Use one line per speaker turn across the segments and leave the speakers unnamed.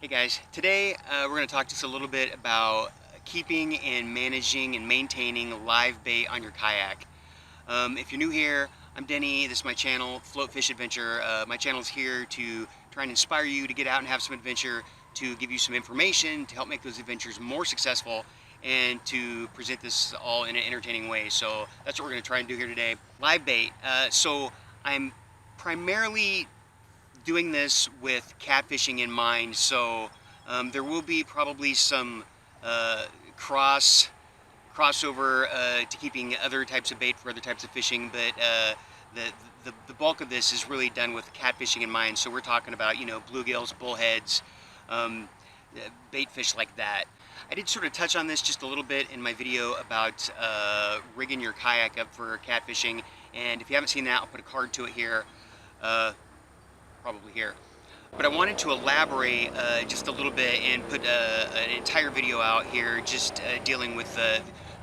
Hey guys, today we're going to talk just a little bit about keeping and managing and maintaining live bait on your kayak. If you're new here, I'm Denny. This is my channel, Float Fish Adventure. My channel is here to try and inspire you to get out and have some adventure, to give you some information to help make those adventures more successful, and to present this all in an entertaining way. So that's what we're going to try and do here today. Live bait. So I'm primarily doing this with catfishing in mind, so there will be probably some crossover to keeping other types of bait for other types of fishing, but the bulk of this is really done with catfishing in mind. So we're talking about, you know, bluegills, bullheads, bait fish like that. I did sort of touch on this just a little bit in my video about rigging your kayak up for catfishing, and if you haven't seen that, I'll put a card to it here. Probably here. But I wanted to elaborate just a little bit and put an entire video out here just dealing with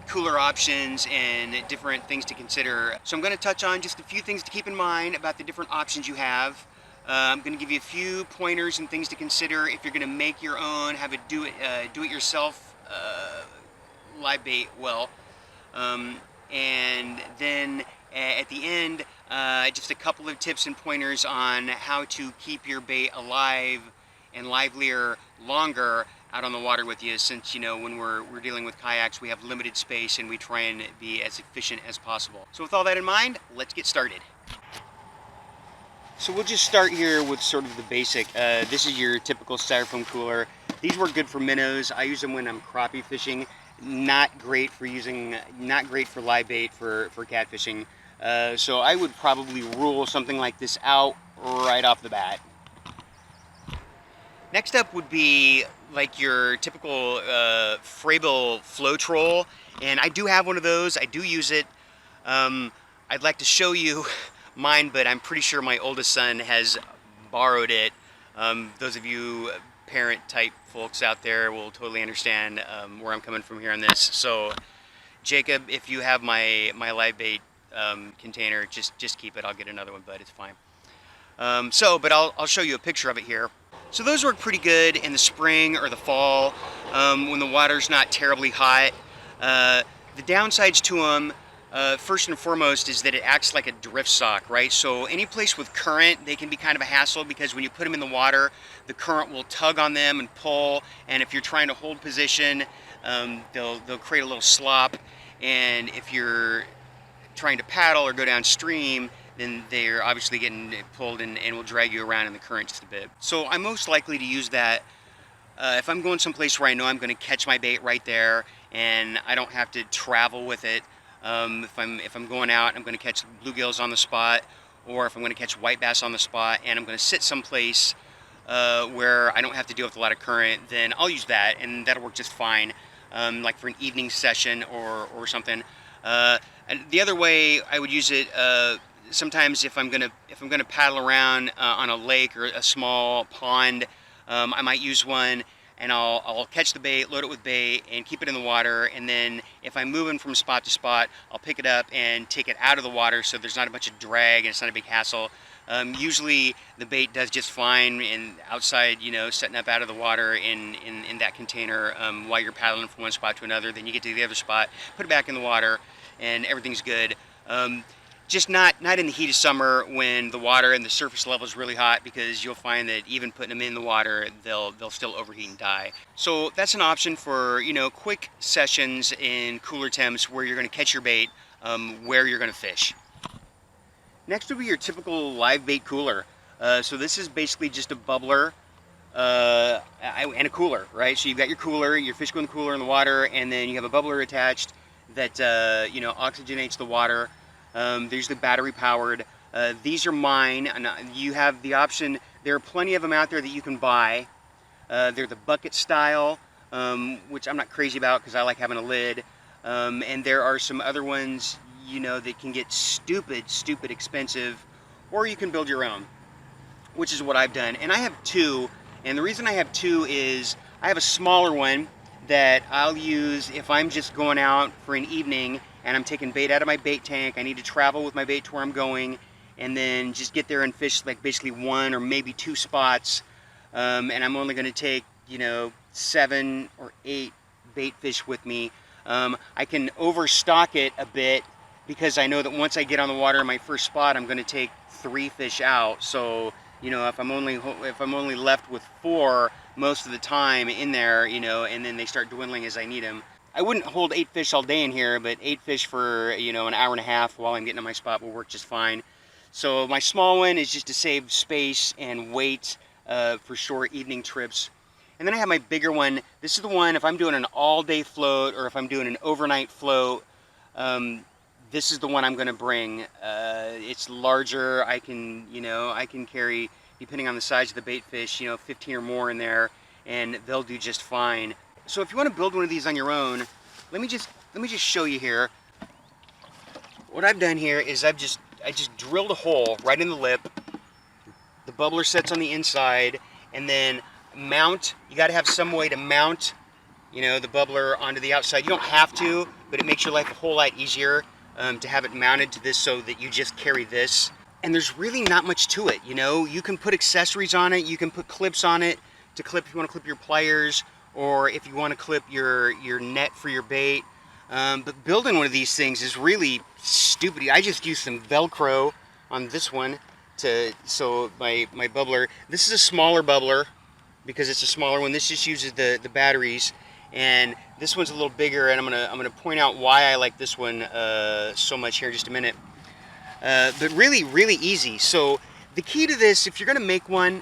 cooler options and different things to consider. So I'm going to touch on just a few things to keep in mind about the different options you have. I'm going to give you a few pointers and things to consider if you're going to make your own, have a do-it-yourself live bait well. And then at the end, just a couple of tips and pointers on how to keep your bait alive and livelier longer out on the water with you, since, you know, when we're dealing with kayaks, we have limited space and we try and be as efficient as possible. So with all that in mind, let's get started. So we'll just start here with sort of the basic. This is your typical styrofoam cooler. These work good for minnows. I use them when I'm crappie fishing. Not great for live bait for catfishing. So I would probably rule something like this out right off the bat. Next up would be like your typical Frabill flow troll, and I do have one of those. I do use it. I'd like to show you mine, but I'm pretty sure my oldest son has borrowed it. Those of you parent type folks out there will totally understand where I'm coming from here on this. So Jacob, if you have my live bait container, just keep it. I'll get another one, but it's fine. But I'll show you a picture of it here. So those work pretty good in the spring or the fall when the water's not terribly hot. The downsides to them, first and foremost, is that it acts like a drift sock, right? So any place with current, they can be kind of a hassle, because when you put them in the water, the current will tug on them and pull, and if you're trying to hold position, they'll create a little slop, and if you're trying to paddle or go downstream, then they're obviously getting pulled and will drag you around in the current just a bit. So I'm most likely to use that if I'm going someplace where I know I'm going to catch my bait right there and I don't have to travel with it. If I'm going out, I'm going to catch bluegills on the spot, or if I'm going to catch white bass on the spot, and I'm going to sit someplace where I don't have to deal with a lot of current, then I'll use that, and that'll work just fine, like for an evening session or something. And the other way I would use it, sometimes if I'm gonna paddle around on a lake or a small pond, I might use one, and I'll catch the bait, load it with bait, and keep it in the water. And then if I'm moving from spot to spot, I'll pick it up and take it out of the water so there's not a bunch of drag and it's not a big hassle. Usually the bait does just fine and outside, you know, setting up out of the water in that container while you're paddling from one spot to another. Then you get to the other spot, put it back in the water, and everything's good. Just not in the heat of summer when the water and the surface level is really hot, because you'll find that even putting them in the water, they'll still overheat and die. So that's an option for, you know, quick sessions in cooler temps where you're going to catch your bait, where you're going to fish. Next will be your typical live bait cooler. So this is basically just a bubbler and a cooler, right? So you've got your cooler, your fish go in the cooler in the water, and then you have a bubbler attached that you know, oxygenates the water. They're usually battery powered. These are mine, and you have the option. There are plenty of them out there that you can buy. They're the bucket style, which I'm not crazy about because I like having a lid. And there are some other ones, you know, that can get stupid expensive, or you can build your own, which is what I've done. And I have two, and the reason I have two is I have a smaller one that I'll use if I'm just going out for an evening and I'm taking bait out of my bait tank. I need to travel with my bait to where I'm going, and then just get there and fish like basically one or maybe two spots and I'm only going to take, 7 or 8 bait fish with me. I can overstock it a bit because I know that once I get on the water in my first spot, I'm going to take 3 fish out. So, if I'm only left with 4 most of the time in there, and then they start dwindling as I need them. I wouldn't hold 8 fish all day in here, but 8 fish for, an hour and a half while I'm getting to my spot will work just fine. So my small one is just to save space and weight for short evening trips. And then I have my bigger one. This is the one if I'm doing an all-day float or if I'm doing an overnight float. This is the one I'm going to bring. It's larger. I can carry, depending on the size of the bait fish, 15 or more in there, and they'll do just fine. So if you want to build one of these on your own, let me just show you here. What I've done here is I just drilled a hole right in the lip. The bubbler sets on the inside, and then mount. You got to have some way to mount, the bubbler onto the outside. You don't have to, but it makes your life a whole lot easier to have it mounted to this so that you just carry this. And there's really not much to it, You can put accessories on it. You can put clips on it to clip if you want to clip your pliers, or if you want to clip your net for your bait. But building one of these things is really stupid. I just used some Velcro on this one so my bubbler. This is a smaller bubbler because it's a smaller one. This just uses the batteries, and this one's a little bigger. And I'm gonna point out why I like this one so much here in just a minute. But really, really easy. So the key to this, if you're gonna make one,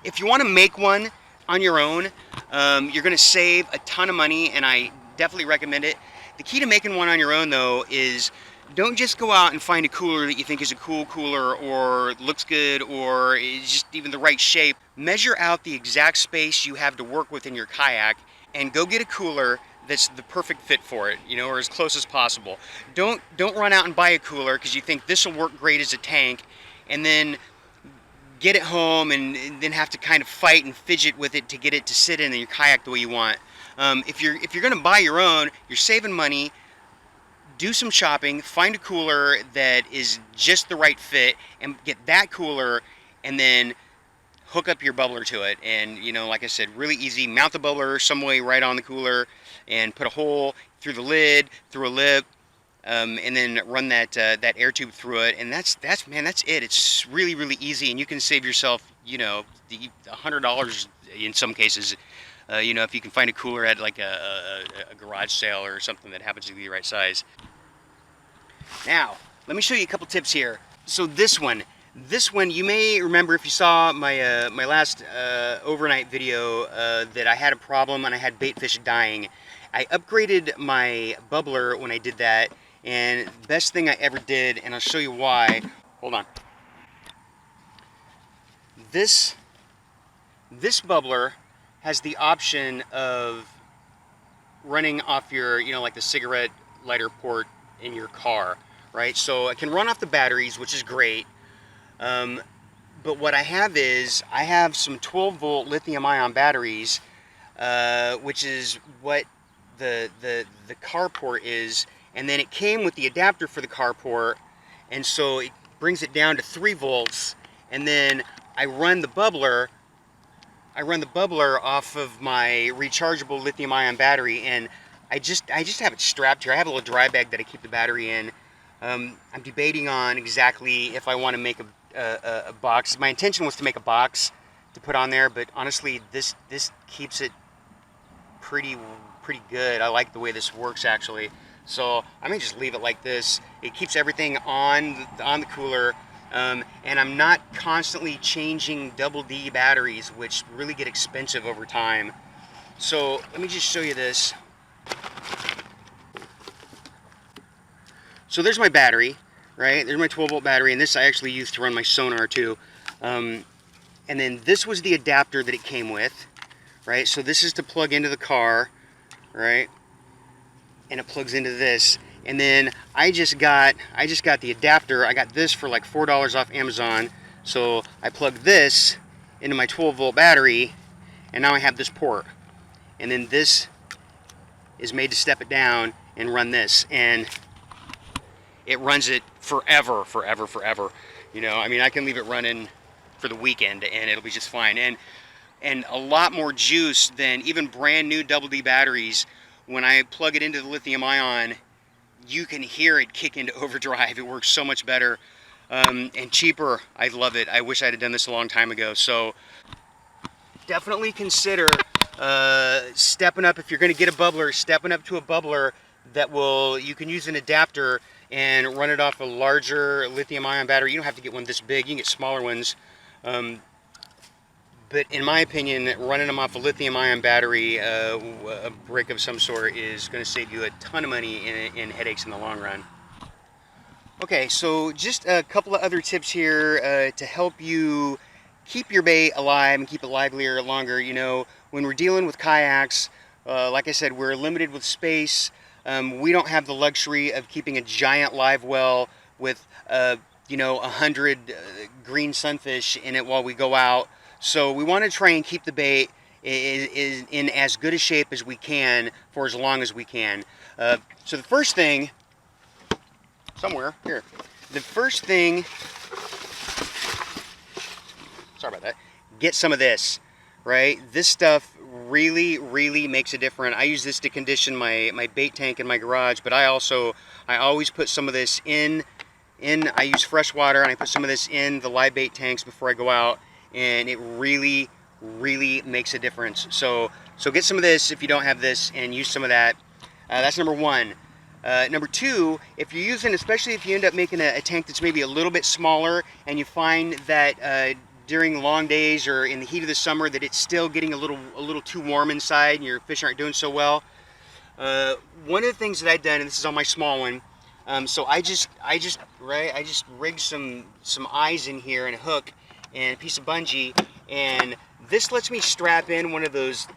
if you want to make one on your own, you're going to save a ton of money, and I definitely recommend it. The key to making one on your own, though, is don't just go out and find a cooler that you think is a cool cooler or looks good or is just even the right shape. Measure out the exact space you have to work with in your kayak and go get a cooler that's the perfect fit for it, or as close as possible. Don't run out and buy a cooler because you think this will work great as a tank, and then get it home and then have to kind of fight and fidget with it to get it to sit in your kayak the way you want. If you're going to buy your own, you're saving money. Do some shopping, find a cooler that is just the right fit, and get that cooler, and then hook up your bubbler to it. And like I said, really easy. Mount the bubbler some way right on the cooler, and put a hole through the lid, through a lip. And then run that air tube through it, and that's it. It's really, really easy, and you can save yourself, $100 in some cases. If you can find a cooler at like a garage sale or something that happens to be the right size. Now, let me show you a couple tips here. So this one you may remember if you saw my my last overnight video that I had a problem and I had bait fish dying. I upgraded my bubbler when I did that. And the best thing I ever did, and I'll show you why. Hold on. This bubbler has the option of running off your, like the cigarette lighter port in your car, right? So it can run off the batteries, which is great. But what I have some 12-volt lithium-ion batteries, which is what the carport is. And then it came with the adapter for the carport, and so it brings it down to 3 volts. And then I run the bubbler off of my rechargeable lithium-ion battery, and I just have it strapped here. I have a little dry bag that I keep the battery in. I'm debating on exactly if I want to make a box. My intention was to make a box to put on there, but honestly, this keeps it pretty good. I like the way this works actually. So I may just leave it like this. It keeps everything on the cooler, and I'm not constantly changing double D batteries, which really get expensive over time. So let me just show you this. So there's my battery, right? There's my 12-volt battery, and this I actually used to run my sonar too. And then this was the adapter that it came with, right? So this is to plug into the car, right? And it plugs into this, and then I just got the adapter. I got this for like $4 off Amazon. So I plug this into my 12-volt battery, and now I have this port. And then this is made to step it down and run this, and it runs it forever. I mean, I can leave it running for the weekend, and it'll be just fine. And and a lot more juice than even brand new double D batteries. When I plug it into the lithium ion, you can hear it kick into overdrive. It works so much better and cheaper. I love it. I wish I had done this a long time ago. So definitely consider stepping up. If you're going to get a bubbler, stepping up to a bubbler that you can use an adapter and run it off a larger lithium ion battery. You don't have to get one this big. You can get smaller ones. But in my opinion, running them off a lithium ion battery, a brick of some sort, is going to save you a ton of money in headaches in the long run. Okay, so just a couple of other tips here to help you keep your bait alive and keep it livelier longer. You know, when we're dealing with kayaks, like I said, we're limited with space. We don't have the luxury of keeping a giant live well with, 100 green sunfish in it while we go out. So we want to try and keep the bait in as good a shape as we can for as long as we can. So the first thing, somewhere here, the first thing, sorry about that, get some of this, right? This stuff really makes a difference. I use this to condition my bait tank in my garage, but I always put some of this in I use fresh water, and I put some of this in the live bait tanks before I go out, and it really makes a difference. So get some of this if you don't have this, and use some of that. That's number one. Number two, if you're using, especially if you end up making a tank that's maybe a little bit smaller, and you find that during long days or in the heat of the summer that it's still getting a little too warm inside and your fish aren't doing so well, one of the things that I've done, and this is on my small one, so I just rigged some eyes in here and a hook and a piece of bungee, and this lets me strap in one of those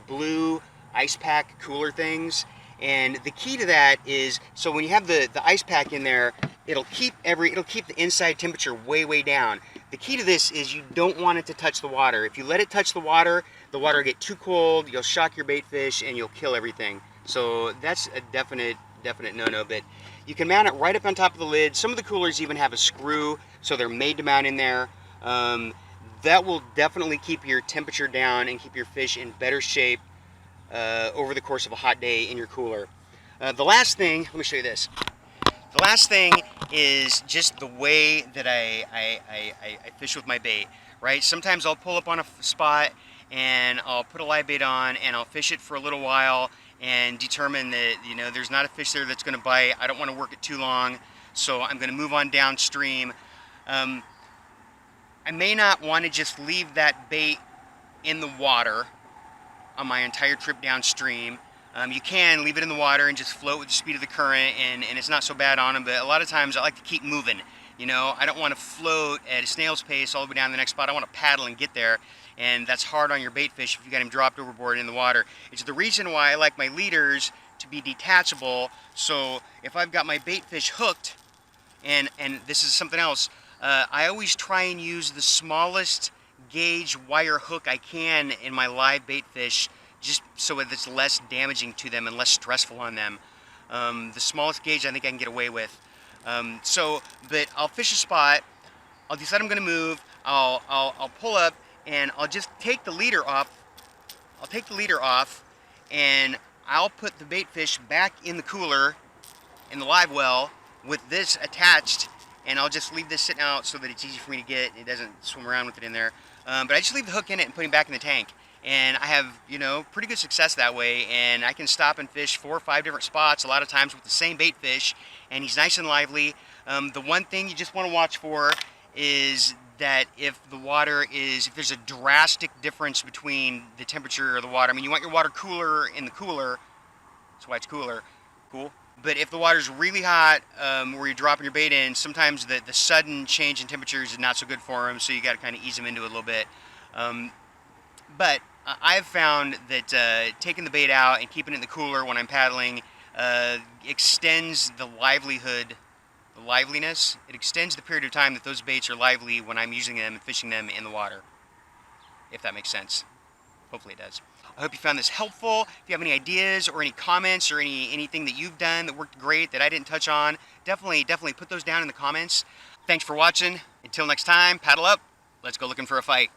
blue ice pack cooler things. And the key to that is, so when you have the ice pack in there, it'll keep the inside temperature way down. The key to this is you don't want it to touch the water. If you let it touch the water will get too cold, you'll shock your bait fish, and you'll kill everything. So that's a definite no-no. But you can mount it right up on top of the lid. Some of the coolers even have a screw, so they're made to mount in there. That will definitely keep your temperature down and keep your fish in better shape over the course of a hot day in your cooler. The last thing, let me show you this. The last thing is just the way that I fish with my bait, right? Sometimes I'll pull up on a spot and I'll put a live bait on and I'll fish it for a little while and determine that, there's not a fish there that's going to bite. I don't want to work it too long, so I'm going to move on downstream. I may not want to just leave that bait in the water on my entire trip downstream. You can leave it in the water and just float with the speed of the current, and it's not so bad on them, but a lot of times I like to keep moving. I don't want to float at a snail's pace all the way down to the next spot. I want to paddle and get there, and that's hard on your bait fish if you got him dropped overboard in the water. It's the reason why I like my leaders to be detachable, so if I've got my bait fish hooked, and this is something else, I always try and use the smallest gauge wire hook I can in my live bait fish, just so that it's less damaging to them and less stressful on them. The smallest gauge I think I can get away with. But I'll fish a spot, I'll decide I'm going to move, I'll pull up, and I'll just take the leader off. And I'll put the bait fish back in the cooler in the live well with this attached, and I'll just leave this sitting out so that it's easy for me to get. It doesn't swim around with it in there. But I just leave the hook in it and put him back in the tank. And I have, pretty good success that way. And I can stop and fish 4 or 5 different spots, a lot of times with the same bait fish. And he's nice and lively. The one thing you just want to watch for is that if there's a drastic difference between the temperature of the water. I mean, you want your water cooler in the cooler. That's why it's cooler. Cool. But if the water's really hot, where you're dropping your bait in, sometimes the sudden change in temperatures is not so good for them, so you got to kind of ease them into it a little bit. But I've found that taking the bait out and keeping it in the cooler when I'm paddling extends the liveliness. It extends the period of time that those baits are lively when I'm using them and fishing them in the water, if that makes sense. Hopefully it does. I hope you found this helpful. If you have any ideas or any comments or anything that you've done that worked great that I didn't touch on, definitely put those down in the comments. Thanks for watching. Until next time, paddle up. Let's go looking for a fight.